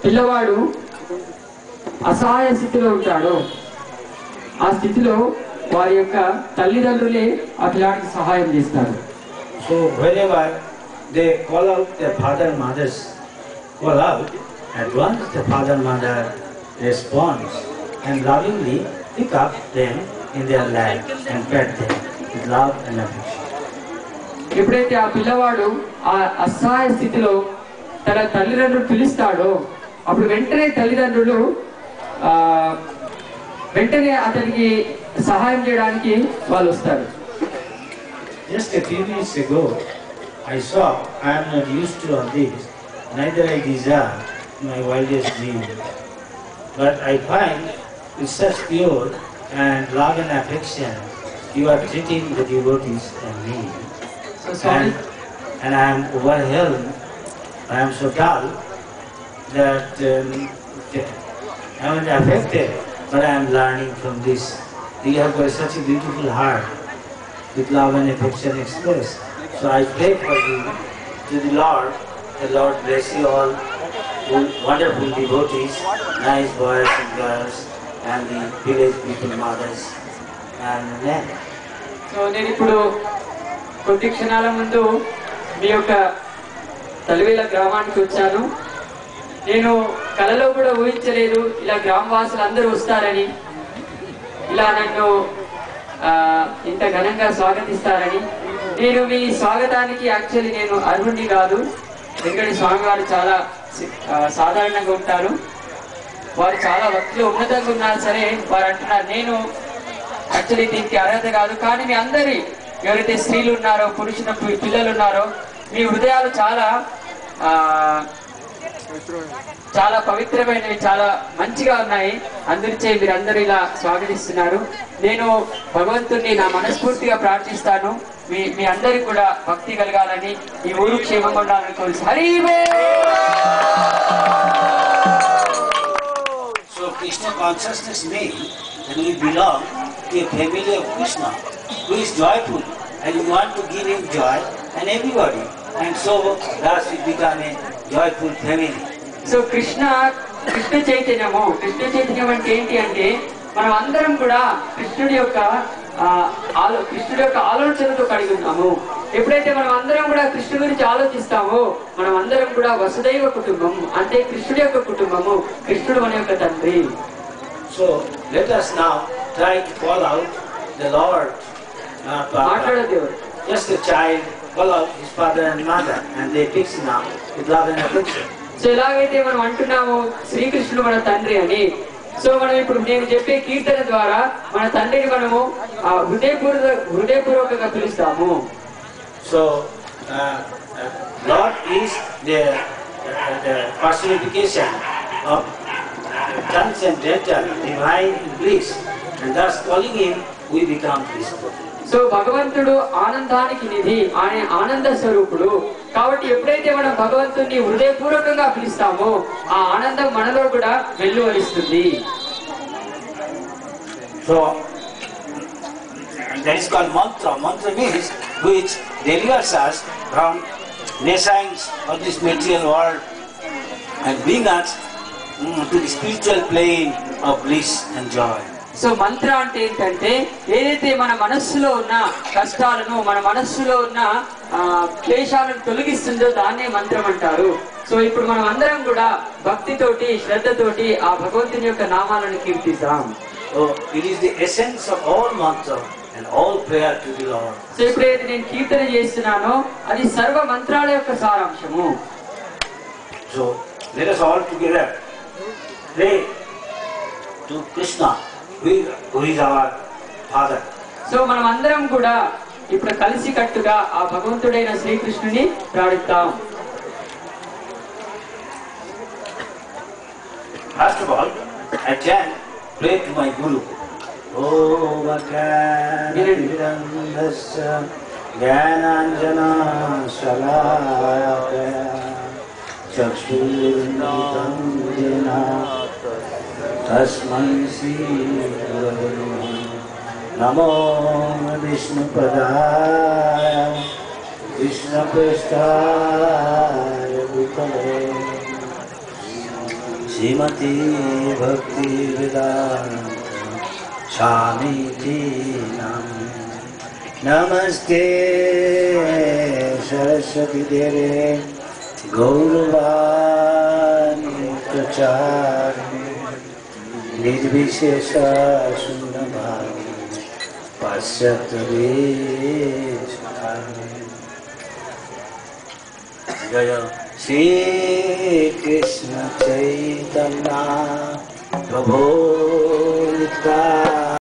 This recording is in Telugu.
పిల్లవాడు అసహాయ స్థితిలో ఉంటాడో ఆ స్థితిలో వారి యొక్క తల్లిదండ్రులే ఆ పిల్లాడికి సహాయం చేస్తారు. So whenever they call out their father and mothers, call out, at once the father and mother responds and lovingly pick up them in their lap and pet them with love and affection. ఎప్పుడైతే ఆ పిల్లవాడు ఆ అసహాయ స్థితిలో తన తల్లిదండ్రులు పిలుస్తాడో అప్పుడు వెంటనే తల్లిదండ్రులు వెంటనే అతనికి సహాయం చేయడానికి వాళ్ళు వస్తారు. Just a few minutes ago, I saw I am not used to all this, neither I desire my wildest dream. But I find with such pure and love and affection, you are treating the devotees and me. So sorry. And I am overwhelmed. I am so dull that I am affected, but I am learning from this. You have got such a beautiful heart with love and affection expressed. So I pray for you to the Lord. The Lord bless you all, wonderful devotees, nice boys and girls, and the village people, mothers, and men. So నేను ఇప్పుడు కొద్ది క్షణాల ముందు మీ యొక్క తలివేల గ్రామానికి వచ్చాను. నేను కలలో కూడా ఊహించలేదు ఇలా గ్రామవాసులు అందరూ వస్తారని, ఇలా నన్ను ఇంత ఘనంగా స్వాగతిస్తారని. నేను మీ స్వాగతానికి యాక్చువల్లీ నేను అర్హుడిని కాదు. వెంకటి స్వామి వారు చాలా సాధారణంగా ఉంటారు. వారు చాలా భక్తిలో ఉన్నతంగా ఉన్నారు. సరే, వారు అంటున్నారు నేను యాక్చువల్లీ దీనికి అర్హత కాదు. కానీ మీ అందరి ఎవరైతే స్త్రీలు ఉన్నారో, పురుషుల పిల్లలు ఉన్నారో, మీ హృదయాలు చాలా చాలా పవిత్రమైనవి, చాలా మంచిగా ఉన్నాయి. అందరిచే మీరందరూ ఇలా స్వాగతిస్తున్నారు. నేను భగవంతుడిని నా మనస్ఫూర్తిగా ప్రార్థిస్తాను. మీ అందరికి కూడా భక్తి కలగాలని, ఈ ఊరు క్షేమంగా ఉండాలని కోరుచు. Hari So Krishna consciousness means that we belong to a family of Krishna who is joyful and we want to give him joy and everybody, and so thus we become a joyful family. So Krishna చైతన్యం అంటే ఏంటి అంటే మనం అందరం కూడా కృష్ణుడి యొక్క ఆలోచనతో కలిగి ఉన్నాము. ఎప్పుడైతే మనం అందరం కూడా కృష్ణుడి గురించి ఆలోచిస్తామో మనం అందరం కూడా వసుదైవ కుటుంబం, అంటే కృష్ణుడి యొక్క కుటుంబము, కృష్ణుడు మన యొక్క తండ్రి. So let us now try to call out the Lord. మాట్లాడదు Just the child call out his father and mother, and they fix him up with love and affection. So ఎలాగైతే మనం అంటున్నాము శ్రీకృష్ణుడు మన తండ్రి అని, సో మనం ఇప్పుడు నేను చెప్పే కీర్తన ద్వారా మన తండ్రిని మనము హృదయపూర్వకంగా పిలుస్తాము. So Lord is the personification of transcendental divine bliss, and thus calling him we become Krishna. So భగవంతుడు ఆనందానికి నిధి, ఆయన ఆనంద స్వరూపుడు. కాబట్టి ఎప్పుడైతే మనం భగవంతుడిని హృదయపూర్వకంగా పిలుస్తామో ఆ ఆనందం మనలో కూడా వెల్లువరిస్తుంది. So that is called mantra. Mantra means which delivers us from nescience of this material world and bring us to the spiritual plane of bliss and joy. So మంత్ర అంటే ఏంటంటే ఏదైతే మన మనస్సులో ఉన్న కష్టాలను, మన మనస్సులో ఉన్న క్లేశాలను తొలగిస్తుందో దాన్నే మంత్రం అంటారు. సో ఇప్పుడు మనం అందరం కూడా భక్తితోటి, శ్రద్ధతోటి ఆ భగవంతుని యొక్క నామాలను కీర్తిద్దాం. So it is the essence of all mantra and all prayer to the Lord. So ఎప్పుడైతే నేను కీర్తన చేస్తున్నానో అది సర్వ మంత్రాల యొక్క సారాంశము. So let us all together pray to Krishna, who is our Father. So మనం అందరం కూడా ఇప్పుడు కలిసి కట్టుగా ఆ భగవంతుడైన శ్రీకృష్ణుని ప్రార్థిద్దాం. First of all, I can pray to my Guru. Om Akhilandasya Jnananjana Shalakaya Chakshurunnitam Jena Tasmai Shri Gurave Namo Vishnupadaya Krishnaprasthaya Bhutale Shrimati भक्ति वेदांत स्वामी जी नाम। नमस्ते सरस्वती देवे गौरवाणी प्रचारिणे निर्विशेष शून्यभावे पश्यत जय श्री कृष्ण चैतन्य प्रभु नित्यानंद।